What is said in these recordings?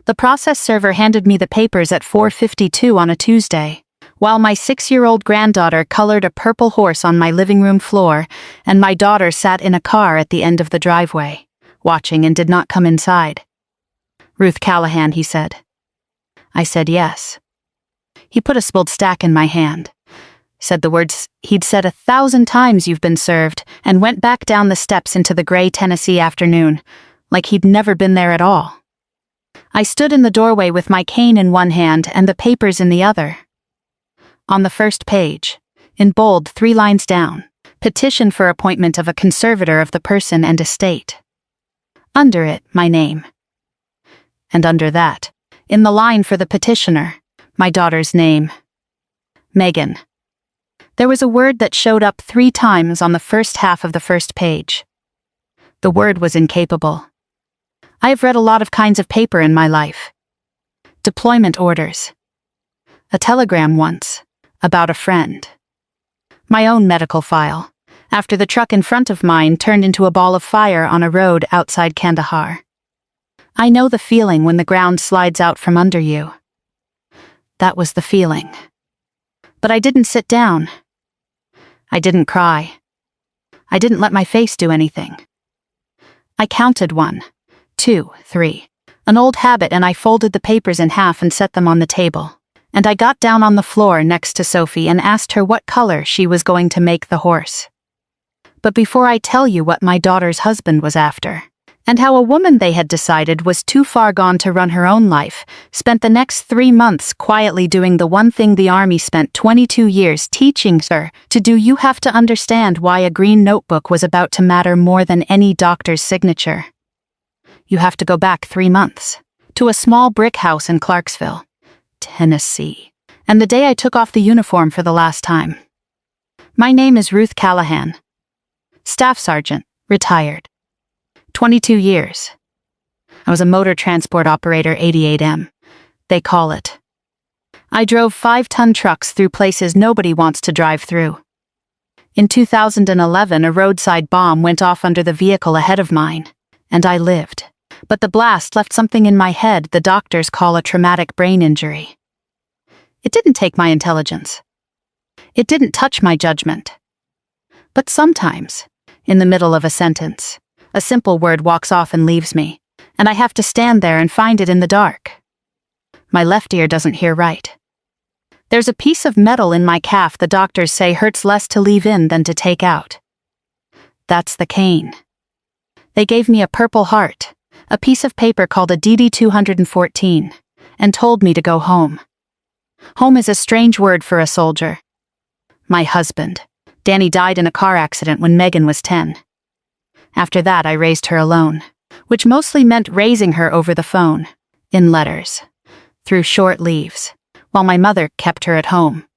The process server handed me the papers at 4:52 on a Tuesday, while my 6-year-old granddaughter colored a purple horse on my living room floor, and my daughter sat in a car at the end of the driveway, watching and did not come inside. "Ruth Callahan," he said. I said yes. He put a spilled stack in my hand, said the words he'd said 1,000 times, "You've been served," and went back down the steps into the gray Tennessee afternoon, like he'd never been there at all. I stood in the doorway with my cane in one hand and the papers in the other. On the first page, in bold 3 lines down, "Petition for appointment of a conservator of the person and estate." Under it, my name. And under that, in the line for the petitioner, my daughter's name. Megan. There was a word that showed up 3 times on the first half of the first page. The word was incapable. I have read a lot of kinds of paper in my life. Deployment orders. A telegram once, about a friend. My own medical file, after the truck in front of mine turned into a ball of fire on a road outside Kandahar. I know the feeling when the ground slides out from under you. That was the feeling. But I didn't sit down. I didn't cry. I didn't let my face do anything. I counted 1, 2, 3, an old habit, and I folded the papers in half and set them on the table. And I got down on the floor next to Sophie and asked her what color she was going to make the horse. But before I tell you what my daughter's husband was after, and how a woman they had decided was too far gone to run her own life, spent the next 3 months quietly doing the one thing the Army spent 22 years teaching her to do, you have to understand why a green notebook was about to matter more than any doctor's signature. You have to go back 3 months, to a small brick house in Clarksville, Tennessee, and the day I took off the uniform for the last time. My name is Ruth Callahan. Staff Sergeant, retired. 22 years. I was a motor transport operator, 88M. They call it. I drove 5-ton trucks through places nobody wants to drive through. In 2011, a roadside bomb went off under the vehicle ahead of mine, and I lived. But the blast left something in my head the doctors call a traumatic brain injury. It didn't take my intelligence. It didn't touch my judgment. But sometimes, in the middle of a sentence, a simple word walks off and leaves me, and I have to stand there and find it in the dark. My left ear doesn't hear right. There's a piece of metal in my calf the doctors say hurts less to leave in than to take out. That's the cane. They gave me a Purple Heart, a piece of paper called a DD-214, and told me to go home. Home is a strange word for a soldier. My husband, Danny, died in a car accident when Megan was 10. After that, I raised her alone, which mostly meant raising her over the phone, in letters, through short leaves, while my mother kept her at home.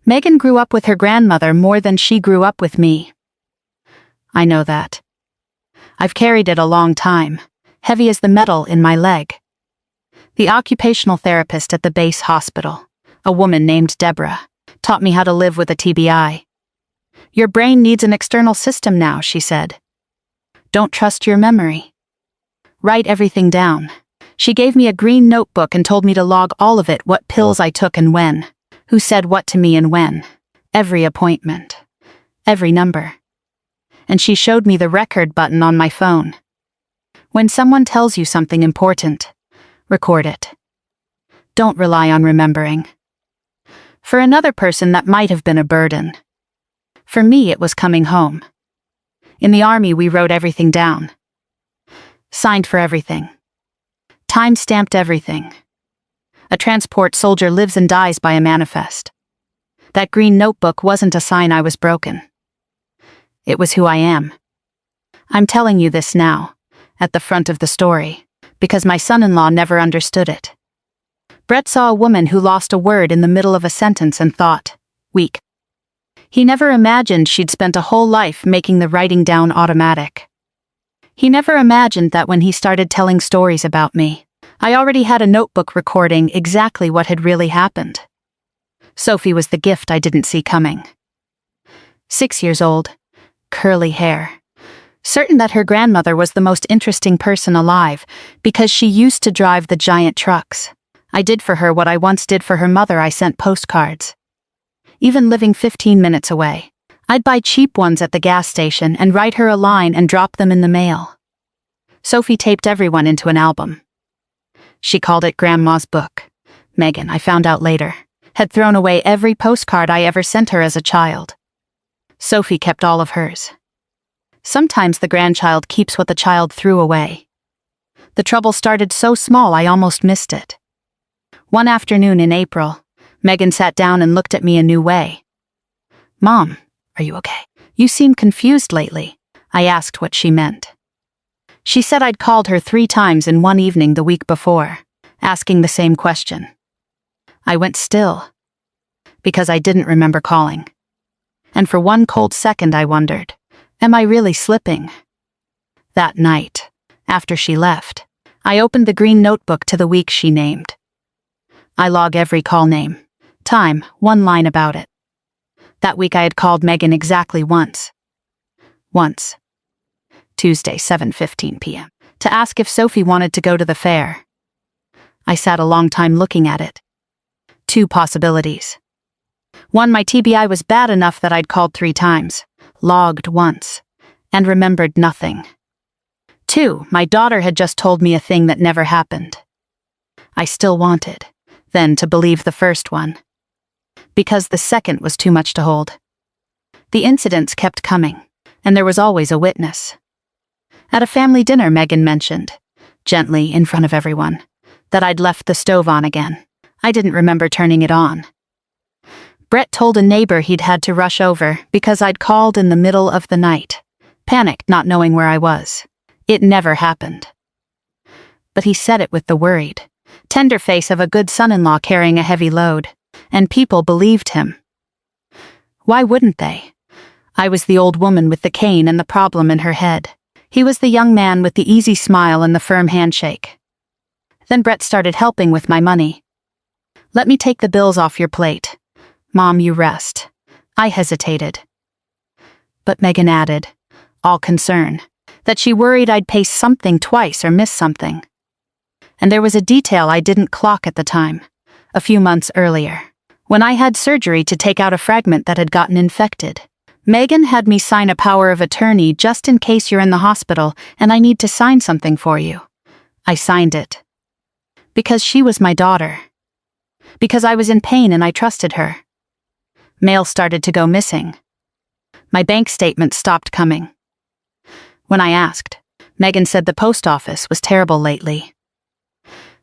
Megan grew up with her grandmother more than she grew up with me. I know that. I've carried it a long time, heavy as the metal in my leg. The occupational therapist at the base hospital, a woman named Deborah, taught me how to live with a TBI. Your brain needs an external system now, she said. Don't trust your memory. Write everything down. She gave me a green notebook and told me to log all of it, what pills I took and when, who said what to me and when, every appointment, every number. And she showed me the record button on my phone. When someone tells you something important, record it. Don't rely on remembering. For another person, that might have been a burden. For me, it was coming home. In the Army, we wrote everything down. Signed for everything. Time-stamped everything. A transport soldier lives and dies by a manifest. That green notebook wasn't a sign I was broken. It was who I am. I'm telling you this now, at the front of the story, because my son-in-law never understood it. Brett saw a woman who lost a word in the middle of a sentence and thought, weak. He never imagined she'd spent a whole life making the writing down automatic. He never imagined that when he started telling stories about me, I already had a notebook recording exactly what had really happened. Sophie was the gift I didn't see coming. 6 years old, curly hair, certain that her grandmother was the most interesting person alive because she used to drive the giant trucks. I did for her what I once did for her mother. I sent postcards. Even living 15 minutes away, I'd buy cheap ones at the gas station and write her a line and drop them in the mail. Sophie taped everyone into an album. She called it Grandma's Book. Megan, I found out later, had thrown away every postcard I ever sent her as a child. Sophie kept all of hers. Sometimes the grandchild keeps what the child threw away. The trouble started so small I almost missed it. One afternoon in April, Megan sat down and looked at me a new way. "Mom, are you okay? You seem confused lately." I asked what she meant. She said I'd called her 3 times in one evening the week before, asking the same question. I went still, because I didn't remember calling. And for one cold second I wondered, am I really slipping? That night, after she left, I opened the green notebook to the week she named. I log every call name, time, one line about it. That week I had called Megan exactly once. Once. Tuesday, 7:15 p.m., to ask if Sophie wanted to go to the fair. I sat a long time looking at it. 2 possibilities. 1, my TBI was bad enough that I'd called 3 times, logged once, and remembered nothing. 2, my daughter had just told me a thing that never happened. I still wanted, then, to believe the first one, because the second was too much to hold. The incidents kept coming, and there was always a witness. At a family dinner, Megan mentioned, gently in front of everyone, that I'd left the stove on again. I didn't remember turning it on. Brett told a neighbor he'd had to rush over because I'd called in the middle of the night, panicked not knowing where I was. It never happened. But he said it with the worried, tender face of a good son-in-law carrying a heavy load, and people believed him. Why wouldn't they? I was the old woman with the cane and the problem in her head. He was the young man with the easy smile and the firm handshake. Then Brett started helping with my money. "Let me take the bills off your plate. Mom, you rest." I hesitated. But Megan added, all concern, that she worried I'd pay something twice or miss something. And there was a detail I didn't clock at the time, a few months earlier, when I had surgery to take out a fragment that had gotten infected. Megan had me sign a power of attorney just in case you're in the hospital and I need to sign something for you. I signed it. Because she was my daughter. Because I was in pain and I trusted her. Mail started to go missing. My bank statement stopped coming. When I asked, Megan said the post office was terrible lately.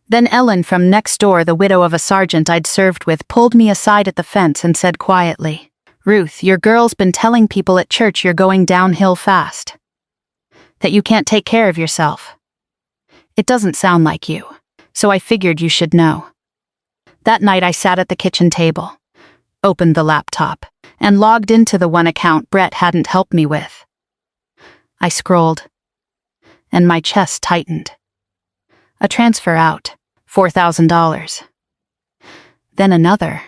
Then Ellen from next door, the widow of a sergeant I'd served with, pulled me aside at the fence and said quietly, "Ruth, your girl's been telling people at church you're going downhill fast. That you can't take care of yourself. It doesn't sound like you, so I figured you should know." That night I sat at the kitchen table, opened the laptop, and logged into the one account Brett hadn't helped me with. I scrolled, and my chest tightened. A transfer out, $4,000. Then another,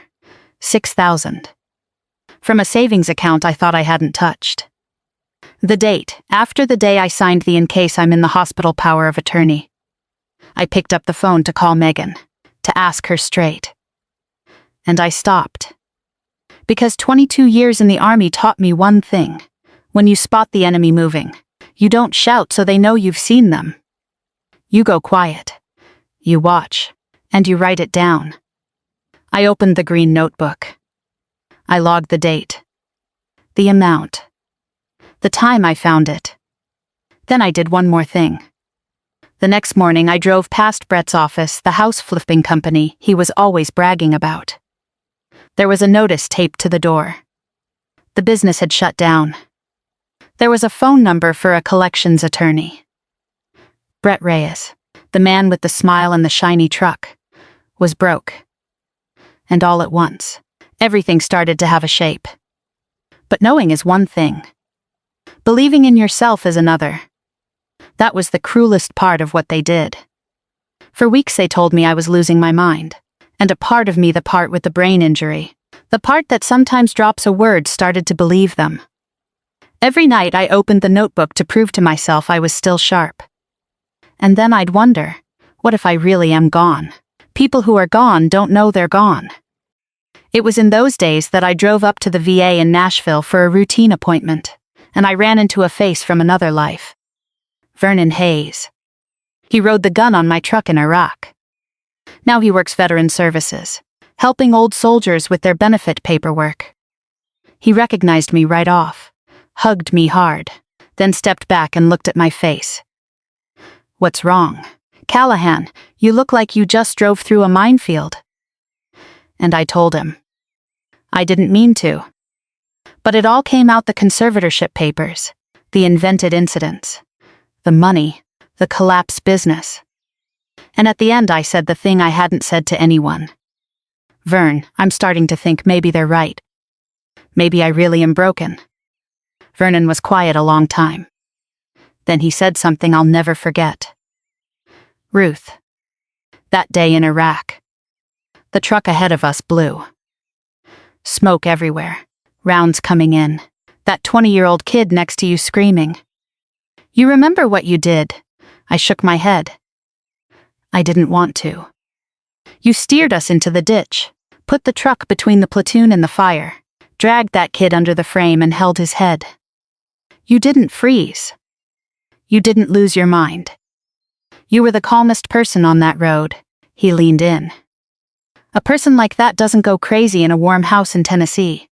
$6,000. From a savings account I thought I hadn't touched. The date, after the day I signed the "in case I'm in the hospital" power of attorney. I picked up the phone to call Megan, to ask her straight. And I stopped. Because 22 years in the Army taught me one thing. When you spot the enemy moving, you don't shout so they know you've seen them. You go quiet. You watch. And you write it down. I opened the green notebook. I logged the date. The amount. The time I found it. Then I did one more thing. The next morning I drove past Brett's office, the house flipping company he was always bragging about. There was a notice taped to the door. The business had shut down. There was a phone number for a collections attorney. Brett Reyes, the man with the smile and the shiny truck, was broke. And all at once, everything started to have a shape. But knowing is one thing. Believing in yourself is another. That was the cruelest part of what they did. For weeks they told me I was losing my mind. And a part of me, the part with the brain injury, the part that sometimes drops a word, started to believe them. Every night I opened the notebook to prove to myself I was still sharp. And then I'd wonder, what if I really am gone? People who are gone don't know they're gone. It was in those days that I drove up to the VA in Nashville for a routine appointment, and I ran into a face from another life. Vernon Hayes. He rode the gun on my truck in Iraq. Now he works veteran services, helping old soldiers with their benefit paperwork. He recognized me right off, hugged me hard, then stepped back and looked at my face. "What's wrong? Callahan, you look like you just drove through a minefield." And I told him. I didn't mean to. But it all came out: the conservatorship papers, the invented incidents, the money, the collapse business. And at the end I said the thing I hadn't said to anyone. "Vern, I'm starting to think maybe they're right. Maybe I really am broken." Vernon was quiet a long time. Then he said something I'll never forget. "Ruth, that day in Iraq, the truck ahead of us blew. Smoke everywhere, rounds coming in, that 20-year-old kid next to you screaming. You remember what you did?" I shook my head. "I didn't want to. You steered us into the ditch, put the truck between the platoon and the fire, dragged that kid under the frame and held his head. You didn't freeze. You didn't lose your mind. You were the calmest person on that road." He leaned in. "A person like that doesn't go crazy in a warm house in Tennessee.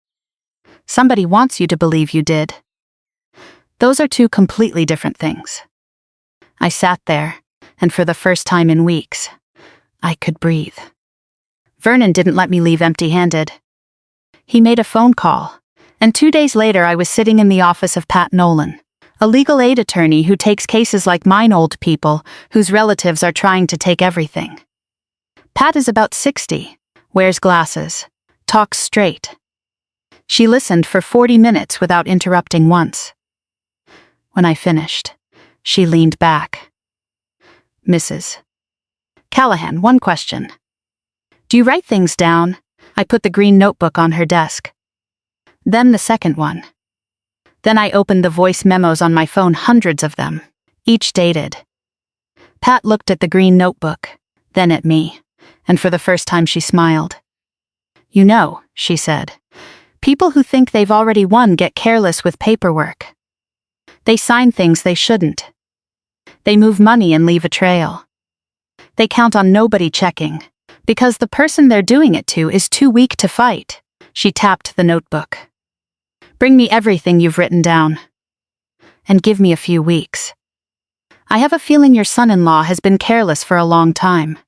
Somebody wants you to believe you did. Those are two completely different things." I sat there, and for the first time in weeks, I could breathe. Vernon didn't let me leave empty-handed. He made a phone call, and 2 days later I was sitting in the office of Pat Nolan, a legal aid attorney who takes cases like mine, old people whose relatives are trying to take everything. Pat is about 60, wears glasses, talks straight. She listened for 40 minutes without interrupting once. When I finished, she leaned back. "Mrs. Callahan, one question. Do you write things down?" I put the green notebook on her desk. Then the second one. Then I opened the voice memos on my phone, hundreds of them, each dated. Pat looked at the green notebook, then at me, and for the first time she smiled. "You know," she said, "people who think they've already won get careless with paperwork. They sign things they shouldn't. They move money and leave a trail. They count on nobody checking, because the person they're doing it to is too weak to fight." She tapped the notebook. "Bring me everything you've written down. And give me a few weeks. I have a feeling your son-in-law has been careless for a long time."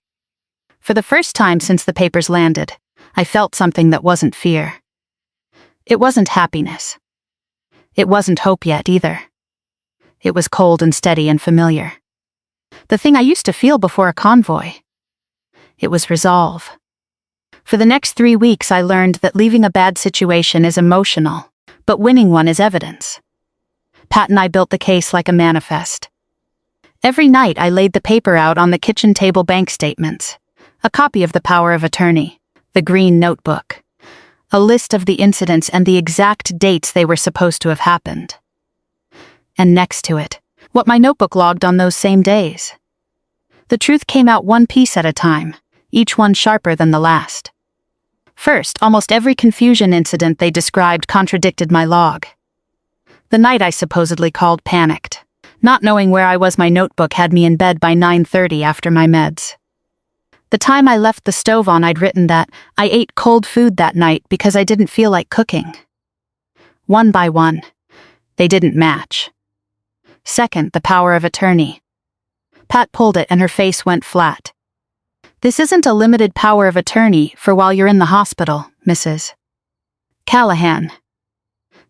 For the first time since the papers landed, I felt something that wasn't fear. It wasn't happiness. It wasn't hope yet either. It was cold and steady and familiar. The thing I used to feel before a convoy. It was resolve. For the next 3 weeks I learned that leaving a bad situation is emotional, but winning one is evidence. Pat and I built the case like a manifest. Every night I laid the paper out on the kitchen table: bank statements, a copy of the power of attorney, the green notebook, a list of the incidents and the exact dates they were supposed to have happened. And next to it, what my notebook logged on those same days. The truth came out one piece at a time, each one sharper than the last. First, almost every confusion incident they described contradicted my log. The night I supposedly called panicked. Not knowing where I was, my notebook had me in bed by 9:30 after my meds. The time I left the stove on, I'd written that I ate cold food that night because I didn't feel like cooking. One by one, they didn't match. Second, the power of attorney. Pat pulled it and her face went flat. "This isn't a limited power of attorney for while you're in the hospital, Mrs. Callahan.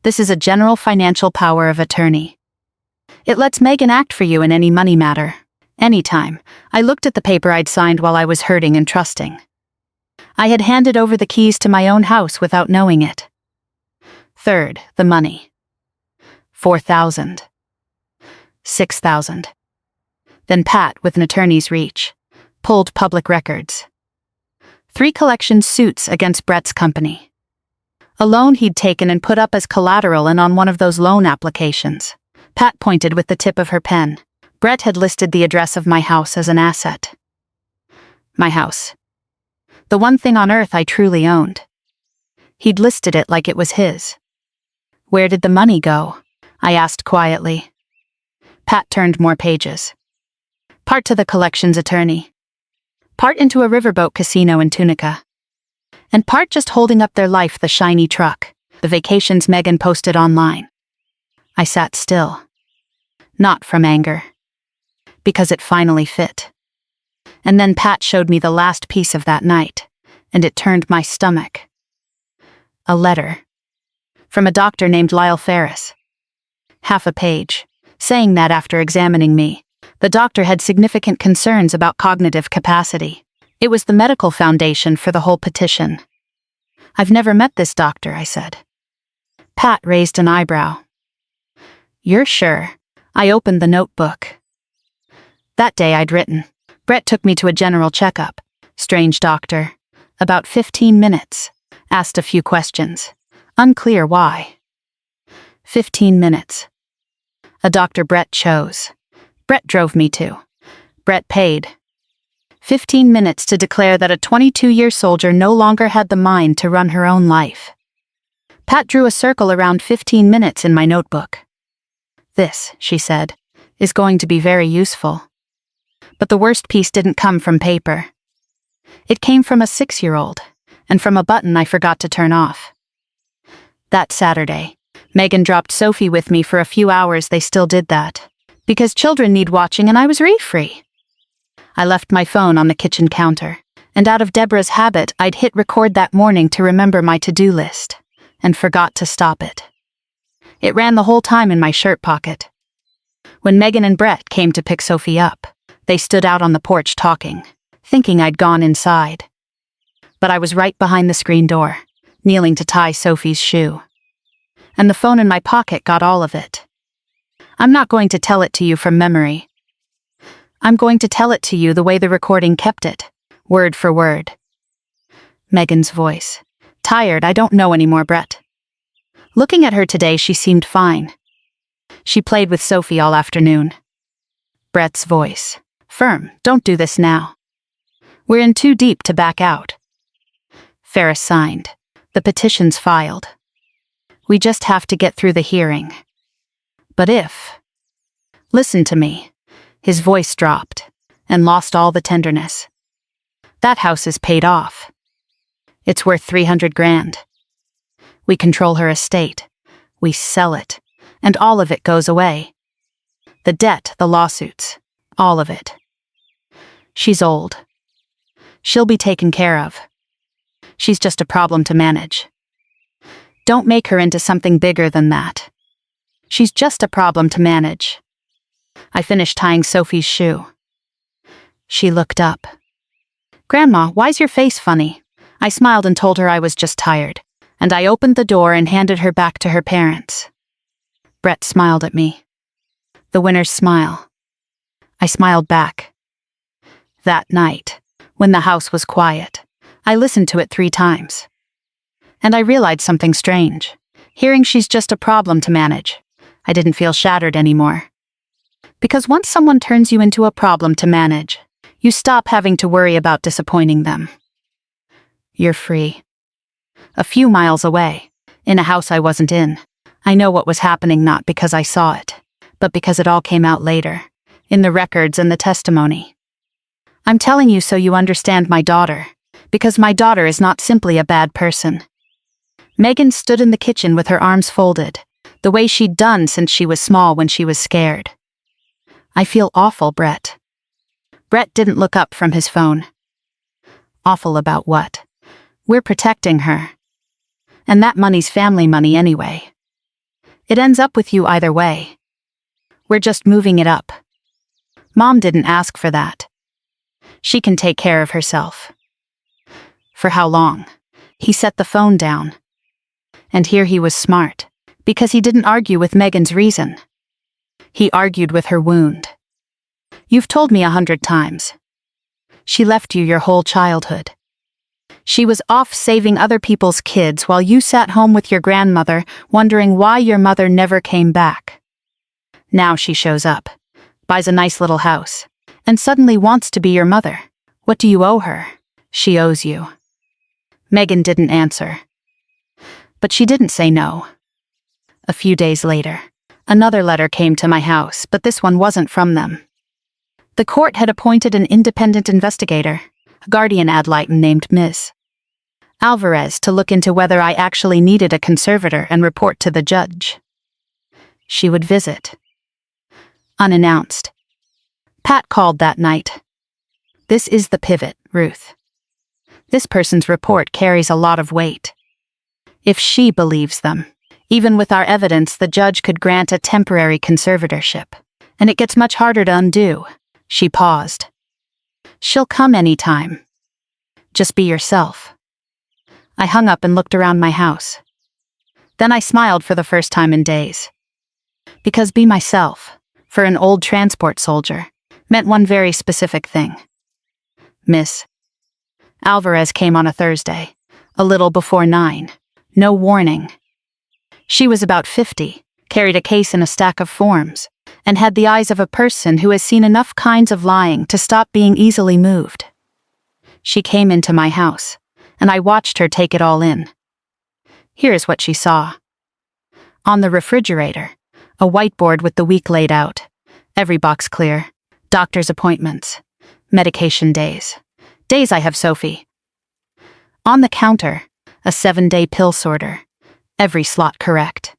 This is a general financial power of attorney. It lets Megan act for you in any money matter, anytime." I looked at the paper I'd signed while I was hurting and trusting. I had handed over the keys to my own house without knowing it. Third, the money. 4,000. 6,000. Then Pat, with an attorney's reach, pulled public records. 3 collection suits against Brett's company. A loan he'd taken and put up as collateral and on one of those loan applications. Pat pointed with the tip of her pen. Brett had listed the address of my house as an asset. My house. The one thing on earth I truly owned. He'd listed it like it was his. Where did the money go? I asked quietly. Pat turned more pages. Part to the collections attorney. Part into a riverboat casino in Tunica. And part just holding up their life the shiny truck, the vacations Megan posted online. I sat still. Not from anger. Because it finally fit. And then Pat showed me the last piece of that night, and it turned my stomach. A letter. From a doctor named Lyle Ferris. Half a page, saying that after examining me, the doctor had significant concerns about cognitive capacity. It was the medical foundation for the whole petition. I've never met this doctor, I said. Pat raised an eyebrow. You're sure? I opened the notebook. That day I'd written. Brett took me to a general checkup. Strange doctor. About 15 minutes. Asked a few questions. Unclear why. 15 minutes. A doctor Brett chose. Brett drove me to. Brett paid. 15 minutes to declare that a 22-year soldier no longer had the mind to run her own life. Pat drew a circle around 15 minutes in my notebook. This, she said, is going to be very useful. But the worst piece didn't come from paper. It came from a 6-year-old, and from a button I forgot to turn off. That Saturday, Megan dropped Sophie with me for a few hours. They still did that. Because children need watching and I was read-free. I left my phone on the kitchen counter, and out of Deborah's habit, I'd hit record that morning to remember my to-do list, and forgot to stop it. It ran the whole time in my shirt pocket. When Megan and Brett came to pick Sophie up, they stood out on the porch talking, thinking I'd gone inside. But I was right behind the screen door, kneeling to tie Sophie's shoe. And the phone in my pocket got all of it. I'm not going to tell it to you from memory. I'm going to tell it to you the way the recording kept it, word for word. Megan's voice. Tired, I don't know anymore, Brett. Looking at her today, she seemed fine. She played with Sophie all afternoon. Brett's voice. Firm, don't do this now. We're in too deep to back out. Ferris signed. The petition's filed. We just have to get through the hearing. But if... Listen to me. His voice dropped, and lost all the tenderness. That house is paid off. It's worth 300 grand. We control her estate. We sell it, and all of it goes away. The debt, the lawsuits, all of it. She's old. She'll be taken care of. She's just a problem to manage. Don't make her into something bigger than that. She's just a problem to manage. I finished tying Sophie's shoe. She looked up. Grandma, why's your face funny? I smiled and told her I was just tired, and I opened the door and handed her back to her parents. Brett smiled at me. The winner's smile. I smiled back. That night, when the house was quiet, I listened to it 3 times. And I realized something strange. Hearing she's just a problem to manage, I didn't feel shattered anymore. Because once someone turns you into a problem to manage, you stop having to worry about disappointing them. You're free. A few miles away, in a house I wasn't in, I know what was happening not because I saw it, but because it all came out later, in the records and the testimony. I'm telling you so you understand my daughter, because my daughter is not simply a bad person. Megan stood in the kitchen with her arms folded, the way she'd done since she was small when she was scared. I feel awful, Brett. Brett didn't look up from his phone. Awful about what? We're protecting her. And that money's family money anyway. It ends up with you either way. We're just moving it up. Mom didn't ask for that. She can take care of herself. For how long? He set the phone down. And here he was smart, because he didn't argue with Megan's reason. He argued with her wound. You've told me 100 times. She left you your whole childhood. She was off saving other people's kids while you sat home with your grandmother, wondering why your mother never came back. Now she shows up, buys a nice little house, and suddenly wants to be your mother. What do you owe her? She owes you. Megan didn't answer. But she didn't say no. A few days later, another letter came to my house, but this one wasn't from them. The court had appointed an independent investigator, a guardian ad litem named Ms. Alvarez, to look into whether I actually needed a conservator and report to the judge. She would visit. Unannounced. Pat called that night. This is the pivot, Ruth. This person's report carries a lot of weight. If she believes them, even with our evidence, the judge could grant a temporary conservatorship, and it gets much harder to undo. She paused. She'll come anytime. Just be yourself. I hung up and looked around my house. Then I smiled for the first time in days. Because be myself, for an old transport soldier, meant one very specific thing. Miss Alvarez came on a Thursday, a little before 9. No warning. She was about 50, carried a case and a stack of forms, and had the eyes of a person who has seen enough kinds of lying to stop being easily moved. She came into my house, and I watched her take it all in. Here's what she saw. On the refrigerator, a whiteboard with the week laid out, every box clear, doctor's appointments, medication days I have Sophie. On the counter, a 7-day pill sorter, every slot correct.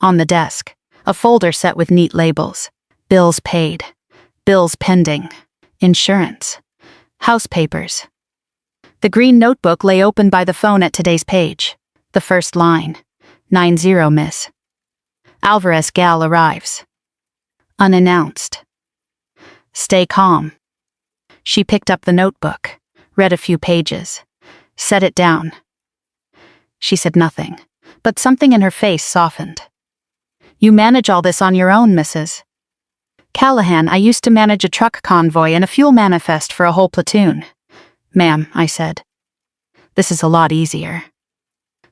On the desk, a folder set with neat labels, bills paid, bills pending, insurance, house papers. The green notebook lay open by the phone at today's page. The first line, 90 Miss Alvarez gal arrives. Unannounced. Stay calm. She picked up the notebook, read a few pages, set it down. She said nothing, but something in her face softened. You manage all this on your own, Mrs. Callahan. I used to manage a truck convoy and a fuel manifest for a whole platoon. Ma'am, I said. This is a lot easier.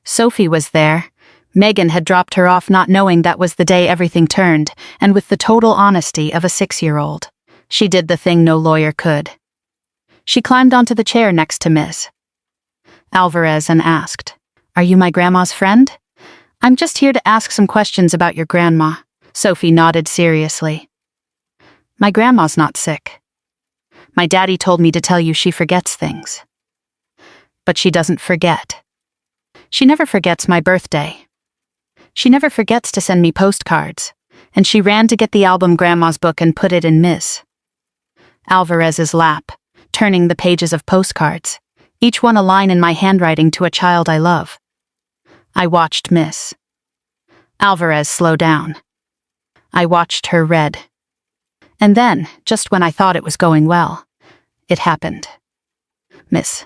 Sophie was there. Megan had dropped her off not knowing that was the day everything turned, and with the total honesty of a 6-year-old. She did the thing no lawyer could. She climbed onto the chair next to Miss Alvarez and asked, Are you my grandma's friend? I'm just here to ask some questions about your grandma. Sophie nodded seriously. My grandma's not sick. My daddy told me to tell you she forgets things. But she doesn't forget. She never forgets my birthday. She never forgets to send me postcards, and she ran to get the album Grandma's book and put it in Miss Alvarez's lap, turning the pages of postcards, each one a line in my handwriting to a child I love. I watched Miss Alvarez slow down. I watched her read. And then, just when I thought it was going well, it happened. Miss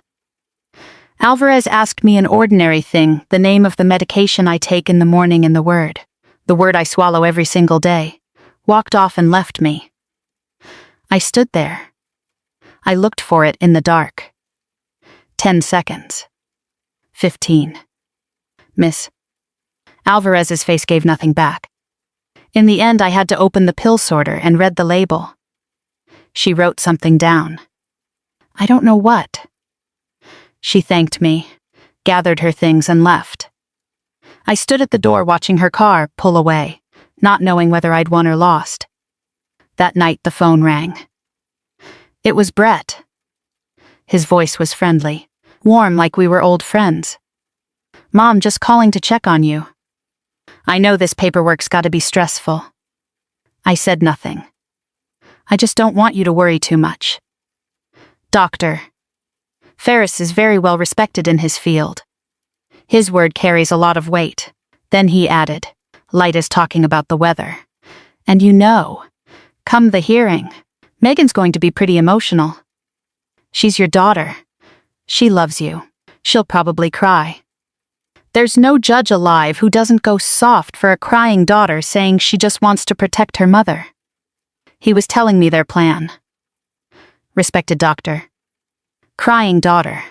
Alvarez asked me an ordinary thing, the name of the medication I take in the morning and the word I swallow every single day, walked off and left me. I stood there. I looked for it in the dark. 10 seconds. 15. Miss Alvarez's face gave nothing back. In the end, I had to open the pill sorter and read the label. She wrote something down. I don't know what. She thanked me, gathered her things and left. I stood at the door watching her car pull away, not knowing whether I'd won or lost. That night the phone rang. It was Brett. His voice was friendly, warm like we were old friends. Mom, just calling to check on you. I know this paperwork's gotta be stressful. I said nothing. I just don't want you to worry too much. Doctor. Ferris is very well respected in his field. His word carries a lot of weight. Then he added, light as talking about the weather. And you know, come the hearing, Megan's going to be pretty emotional. She's your daughter. She loves you. She'll probably cry. There's no judge alive who doesn't go soft for a crying daughter saying she just wants to protect her mother. He was telling me their plan. Respected doctor. Crying daughter.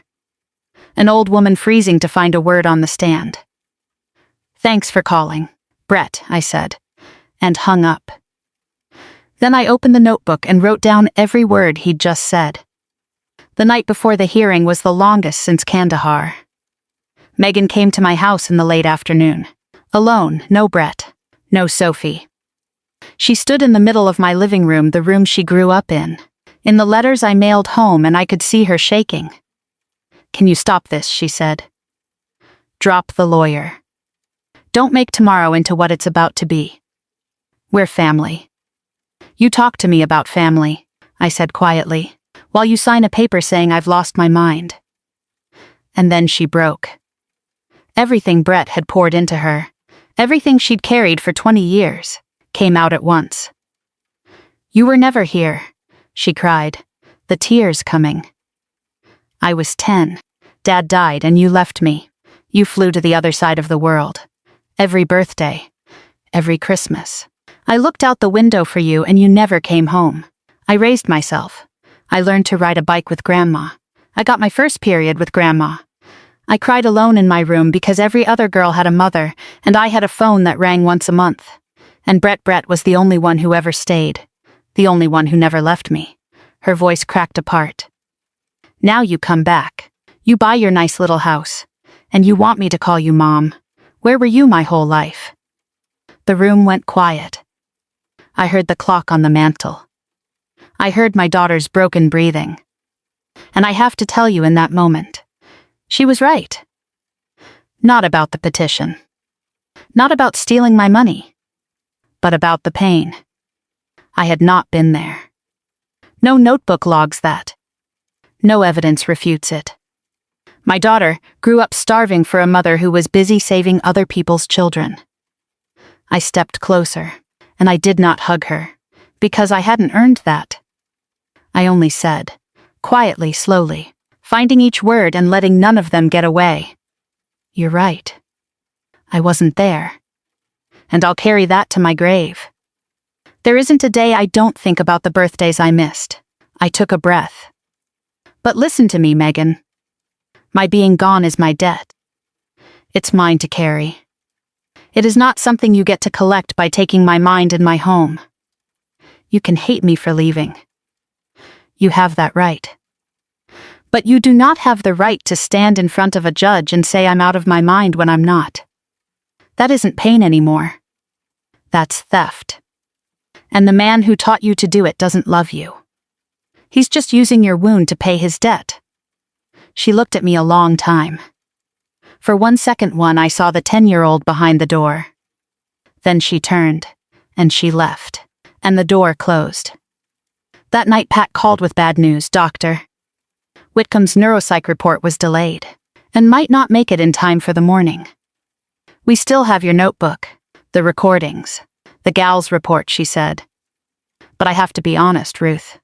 an old woman freezing to find a word on the stand. "Thanks for calling, Brett," I said, and hung up. Then I opened the notebook and wrote down every word he'd just said. The night before the hearing was the longest since Kandahar. Megan came to my house in the late afternoon. Alone, no Brett, no Sophie. She stood in the middle of my living room, the room she grew up in the letters I mailed home, and I could see her shaking. "Can you stop this?" she said. "Drop the lawyer. Don't make tomorrow into what it's about to be. We're family. You talk to me about family," I said quietly, "while you sign a paper saying I've lost my mind." And then she broke. Everything Brett had poured into her, everything she'd carried for 20 years, came out at once. "You were never here," she cried, the tears coming. "I was 10. Dad died and you left me. You flew to the other side of the world. Every birthday. Every Christmas. I looked out the window for you and you never came home. I raised myself. I learned to ride a bike with Grandma. I got my first period with Grandma. I cried alone in my room because every other girl had a mother, and I had a phone that rang once a month. And Brett was the only one who ever stayed. The only one who never left me." Her voice cracked apart. "Now you come back. You buy your nice little house. And you want me to call you Mom. Where were you my whole life?" The room went quiet. I heard the clock on the mantel. I heard my daughter's broken breathing. And I have to tell you, in that moment, she was right. Not about the petition. Not about stealing my money. But about the pain. I had not been there. No notebook logs that. No evidence refutes it. My daughter grew up starving for a mother who was busy saving other people's children. I stepped closer, and I did not hug her, because I hadn't earned that. I only said, quietly, slowly, finding each word and letting none of them get away, "You're right. I wasn't there. And I'll carry that to my grave. There isn't a day I don't think about the birthdays I missed." I took a breath. "But listen to me, Megan. My being gone is my debt. It's mine to carry. It is not something you get to collect by taking my mind and my home. You can hate me for leaving. You have that right. But you do not have the right to stand in front of a judge and say I'm out of my mind when I'm not. That isn't pain anymore. That's theft. And the man who taught you to do it doesn't love you. He's just using your wound to pay his debt." She looked at me a long time. For 1 second I saw the 10-year-old behind the door. Then she turned, and she left, and the door closed. That night Pat called with bad news, "Doctor. Whitcomb's neuropsych report was delayed, and might not make it in time for the morning. We still have your notebook, the recordings, the gal's report," she said. "But I have to be honest, Ruth.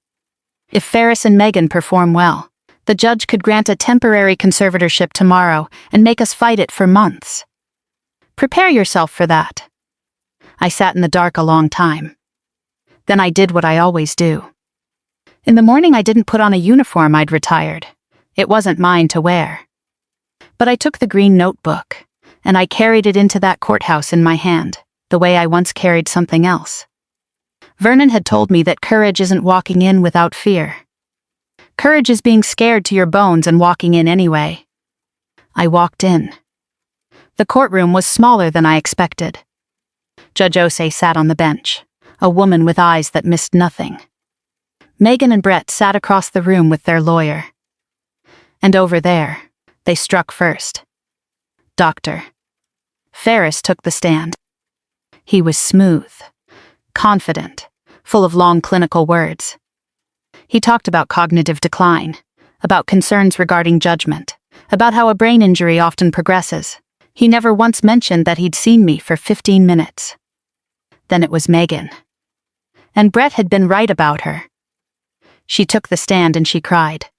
If Ferris and Megan perform well, the judge could grant a temporary conservatorship tomorrow and make us fight it for months. Prepare yourself for that." I sat in the dark a long time. Then I did what I always do. In the morning I didn't put on a uniform I'd retired. It wasn't mine to wear. But I took the green notebook, and I carried it into that courthouse in my hand, the way I once carried something else. Vernon had told me that courage isn't walking in without fear. Courage is being scared to your bones and walking in anyway. I walked in. The courtroom was smaller than I expected. Judge Osei sat on the bench, a woman with eyes that missed nothing. Megan and Brett sat across the room with their lawyer. And over there, they struck first. Doctor. Ferris took the stand. He was smooth, confident, full of long clinical words. He talked about cognitive decline, about concerns regarding judgment, about how a brain injury often progresses. He never once mentioned that he'd seen me for 15 minutes. Then it was Megan. And Brett had been right about her. She took the stand and she cried.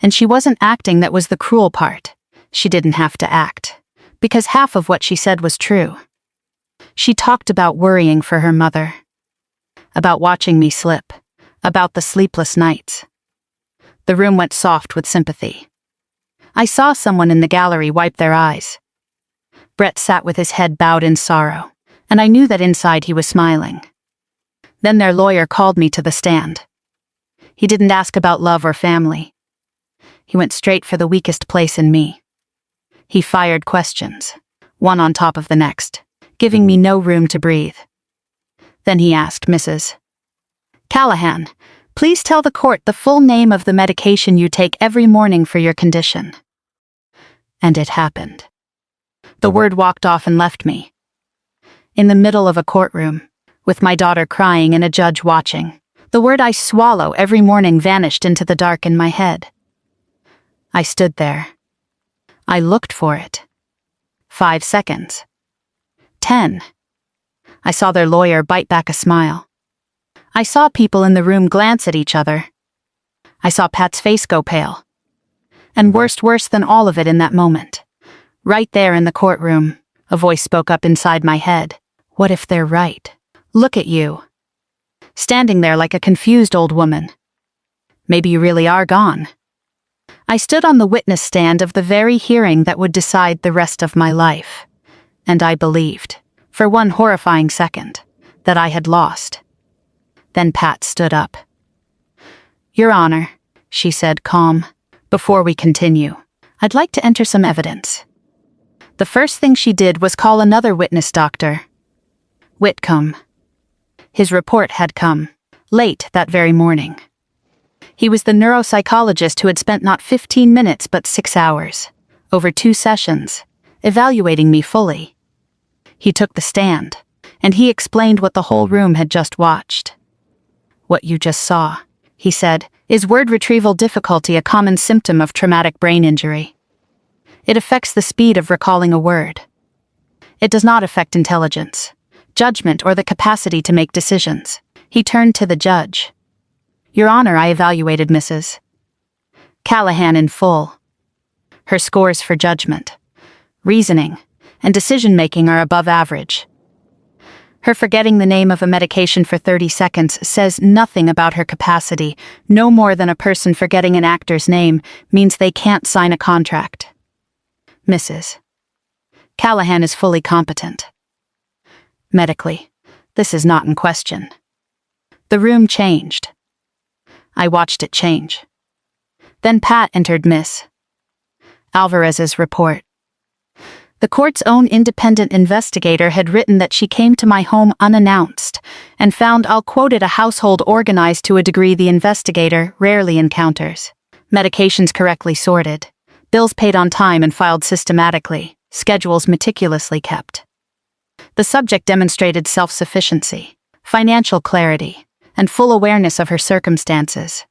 And she wasn't acting, that was the cruel part. She didn't have to act, because half of what she said was true. She talked about worrying for her mother, about watching me slip, about the sleepless nights. The room went soft with sympathy. I saw someone in the gallery wipe their eyes. Brett sat with his head bowed in sorrow, and I knew that inside he was smiling. Then their lawyer called me to the stand. He didn't ask about love or family. He went straight for the weakest place in me. He fired questions, one on top of the next, giving me no room to breathe. Then he asked Mrs. Callahan, please tell the court the full name of the medication you take every morning for your condition. And it happened. The word walked off and left me. In the middle of a courtroom, with my daughter crying and a judge watching, the word I swallow every morning vanished into the dark in my head. I stood there. I looked for it. 5 seconds. 10. I saw their lawyer bite back a smile. I saw people in the room glance at each other. I saw Pat's face go pale. And worse than all of it in that moment, right there in the courtroom, a voice spoke up inside my head. What if they're right? Look at you. Standing there like a confused old woman. Maybe you really are gone. I stood on the witness stand of the very hearing that would decide the rest of my life. And I believed, for one horrifying second, that I had lost. Then Pat stood up. Your Honor, she said, calm. Before we continue, I'd like to enter some evidence. The first thing she did was call another witness, Dr. Whitcomb. His report had come, late that very morning. He was the neuropsychologist who had spent not 15 minutes but 6 hours, over 2 sessions, evaluating me fully. He took the stand, and he explained what the whole room had just watched. What you just saw, he said, is word retrieval difficulty, a common symptom of traumatic brain injury. It affects the speed of recalling a word. It does not affect intelligence, judgment, or the capacity to make decisions. He turned to the judge. Your Honor, I evaluated Mrs. Callahan in full. Her scores for judgment, reasoning, and decision-making are above average. Her forgetting the name of a medication for 30 seconds says nothing about her capacity, no more than a person forgetting an actor's name means they can't sign a contract. Mrs. Callahan is fully competent. Medically, this is not in question. The room changed. I watched it change. Then Pat entered Miss Alvarez's report. The court's own independent investigator had written that she came to my home unannounced and found, I'll quote it, a household organized to a degree the investigator rarely encounters. Medications correctly sorted, bills paid on time and filed systematically, schedules meticulously kept. The subject demonstrated self-sufficiency, financial clarity, and full awareness of her circumstances.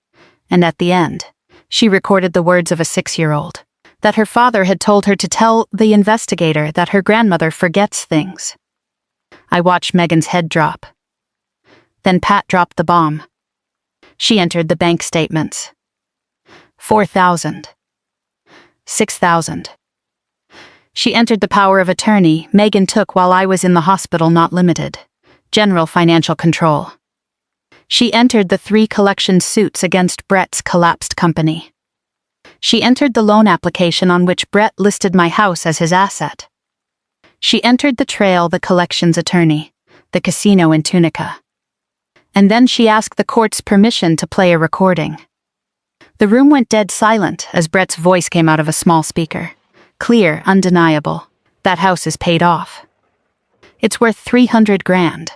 And at the end, she recorded the words of a 6-year-old, that her father had told her to tell the investigator that her grandmother forgets things. I watched Megan's head drop. Then Pat dropped the bomb. She entered the bank statements. 4,000. 6,000. She entered the power of attorney Megan took while I was in the hospital, not limited. General financial control. She entered the 3 collection suits against Brett's collapsed company. She entered the loan application on which Brett listed my house as his asset. She entered the trail the collections attorney, the casino in Tunica. And then she asked the court's permission to play a recording. The room went dead silent as Brett's voice came out of a small speaker. Clear, undeniable. That house is paid off. It's worth 300 grand.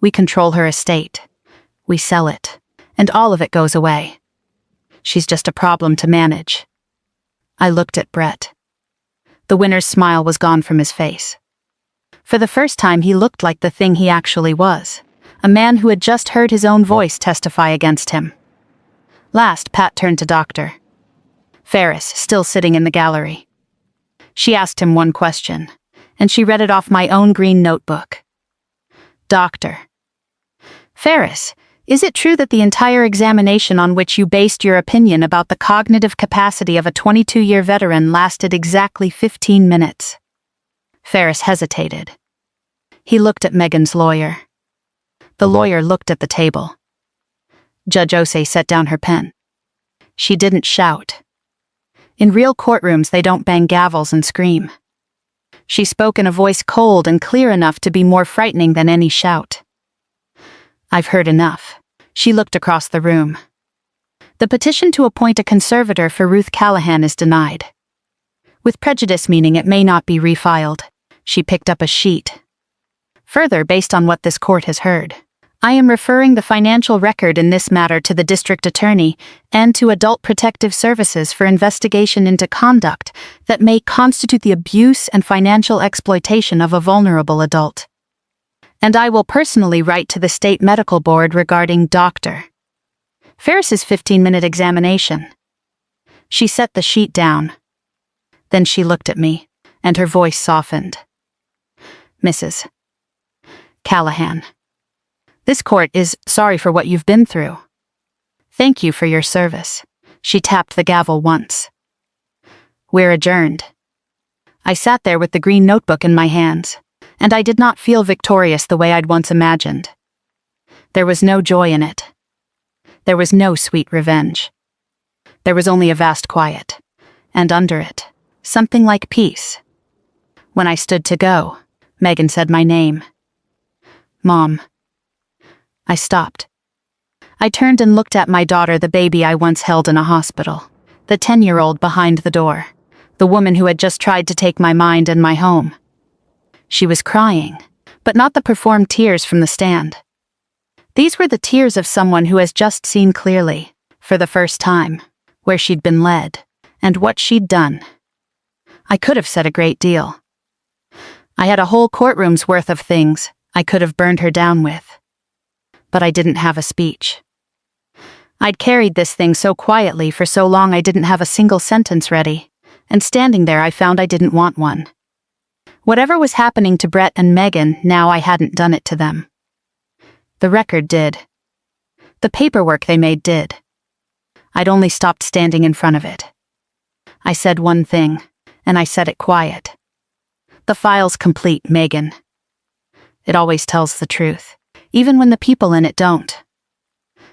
We control her estate. We sell it. And all of it goes away. She's just a problem to manage. I looked at Brett. The winner's smile was gone from his face. For the first time, he looked like the thing he actually was, a man who had just heard his own voice testify against him. Last, Pat turned to Dr. Ferris, still sitting in the gallery. She asked him one question, and she read it off my own green notebook. Dr. Ferris, is it true that the entire examination on which you based your opinion about the cognitive capacity of a 22-year veteran lasted exactly 15 minutes? Ferris hesitated. He looked at Megan's lawyer. The lawyer looked at the table. Judge Osei set down her pen. She didn't shout. In real courtrooms, they don't bang gavels and scream. She spoke in a voice cold and clear enough to be more frightening than any shout. I've heard enough. She looked across the room. The petition to appoint a conservator for Ruth Callahan is denied. With prejudice, meaning it may not be refiled. She picked up a sheet. Further, based on what this court has heard, I am referring the financial record in this matter to the district attorney and to Adult Protective Services for investigation into conduct that may constitute the abuse and financial exploitation of a vulnerable adult. And I will personally write to the state medical board regarding Dr. Ferris's 15-minute examination. She set the sheet down. Then she looked at me, and her voice softened. Mrs. Callahan, this court is sorry for what you've been through. Thank you for your service. She tapped the gavel once. We're adjourned. I sat there with the green notebook in my hands, and I did not feel victorious the way I'd once imagined. There was no joy in it. There was no sweet revenge. There was only a vast quiet, and under it, something like peace. When I stood to go, Megan said my name. Mom. I stopped. I turned and looked at my daughter, the baby I once held in a hospital, the 10-year-old behind the door, the woman who had just tried to take my mind and my home. She was crying, but not the performed tears from the stand. These were the tears of someone who has just seen clearly, for the first time, where she'd been led, and what she'd done. I could have said a great deal. I had a whole courtroom's worth of things I could have burned her down with. But I didn't have a speech. I'd carried this thing so quietly for so long I didn't have a single sentence ready, and standing there I found I didn't want one. Whatever was happening to Brett and Megan, now I hadn't done it to them. The record did. The paperwork they made did. I'd only stopped standing in front of it. I said one thing, and I said it quiet. The file's complete, Megan. It always tells the truth, even when the people in it don't.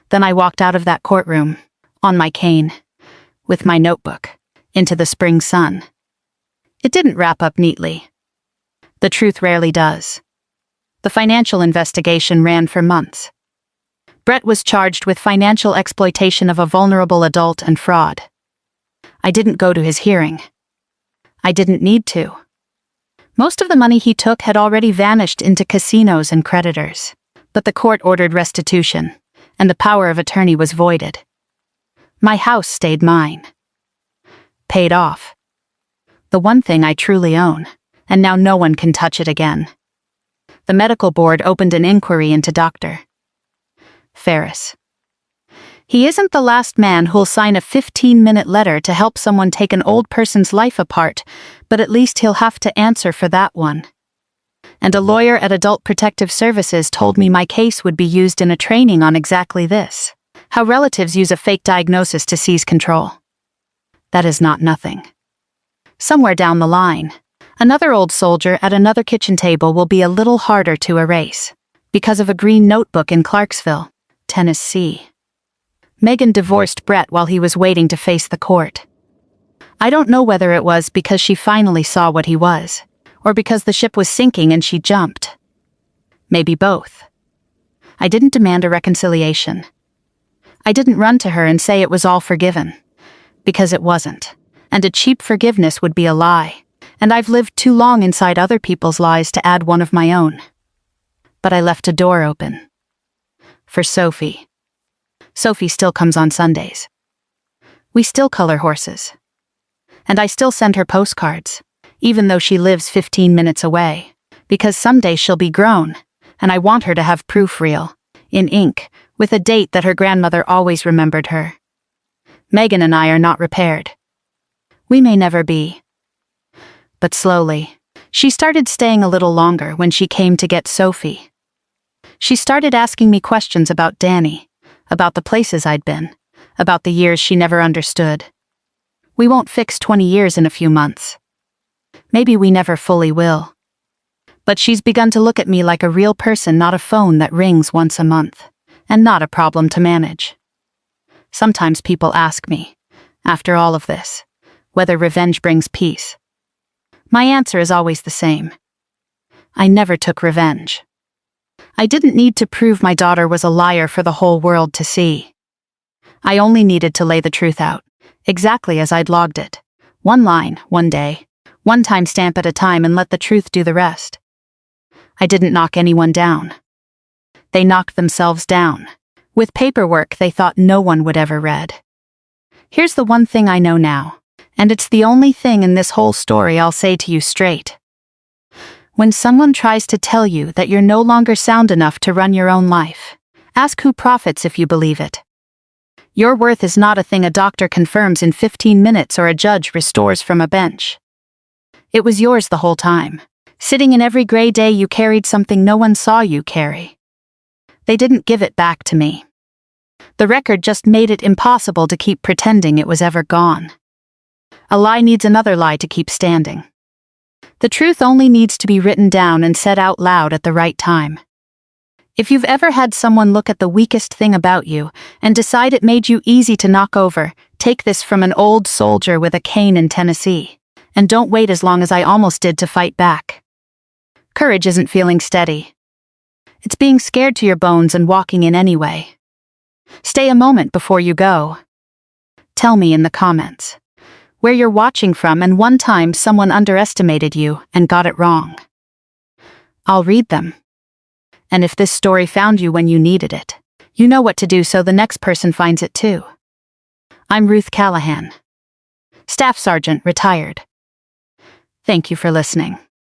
Then I walked out of that courtroom, on my cane, with my notebook, into the spring sun. It didn't wrap up neatly. The truth rarely does. The financial investigation ran for months. Brett was charged with financial exploitation of a vulnerable adult and fraud. I didn't go to his hearing. I didn't need to. Most of the money he took had already vanished into casinos and creditors, but the court ordered restitution, and the power of attorney was voided. My house stayed mine. Paid off. The one thing I truly own, and now no one can touch it again. The medical board opened an inquiry into Dr. Ferris. He isn't the last man who'll sign a 15-minute letter to help someone take an old person's life apart, but at least he'll have to answer for that one. And a lawyer at Adult Protective Services told me my case would be used in a training on exactly this: how relatives use a fake diagnosis to seize control. That is not nothing. Somewhere down the line, another old soldier at another kitchen table will be a little harder to erase, because of a green notebook in Clarksville, Tennessee. Megan divorced Brett while he was waiting to face the court. I don't know whether it was because she finally saw what he was, or because the ship was sinking and she jumped. Maybe both. I didn't demand a reconciliation. I didn't run to her and say it was all forgiven, because it wasn't, and a cheap forgiveness would be a lie, and I've lived too long inside other people's lies to add one of my own. But I left a door open. For Sophie. Sophie still comes on Sundays. We still color horses. And I still send her postcards, even though she lives 15 minutes away, because someday she'll be grown, and I want her to have proof real, in ink, with a date that her grandmother always remembered her. Megan and I are not repaired. We may never be. But slowly, she started staying a little longer when she came to get Sophie. She started asking me questions about Danny, about the places I'd been, about the years she never understood. We won't fix 20 years in a few months. Maybe we never fully will. But she's begun to look at me like a real person, not a phone that rings once a month, and not a problem to manage. Sometimes people ask me, after all of this, whether revenge brings peace. My answer is always the same. I never took revenge. I didn't need to prove my daughter was a liar for the whole world to see. I only needed to lay the truth out, exactly as I'd logged it. One line, one day, one timestamp at a time, and let the truth do the rest. I didn't knock anyone down. They knocked themselves down, with paperwork they thought no one would ever read. Here's the one thing I know now, and it's the only thing in this whole story I'll say to you straight. When someone tries to tell you that you're no longer sound enough to run your own life, ask who profits if you believe it. Your worth is not a thing a doctor confirms in 15 minutes or a judge restores from a bench. It was yours the whole time, sitting in every gray day you carried something no one saw you carry. They didn't give it back to me. The record just made it impossible to keep pretending it was ever gone. A lie needs another lie to keep standing. The truth only needs to be written down and said out loud at the right time. If you've ever had someone look at the weakest thing about you and decide it made you easy to knock over, take this from an old soldier with a cane in Tennessee, and don't wait as long as I almost did to fight back. Courage isn't feeling steady. It's being scared to your bones and walking in anyway. Stay a moment before you go. Tell me in the comments where you're watching from and one time someone underestimated you and got it wrong. I'll read them. And if this story found you when you needed it, you know what to do so the next person finds it too. I'm Ruth Callahan, Staff Sergeant, retired. Thank you for listening.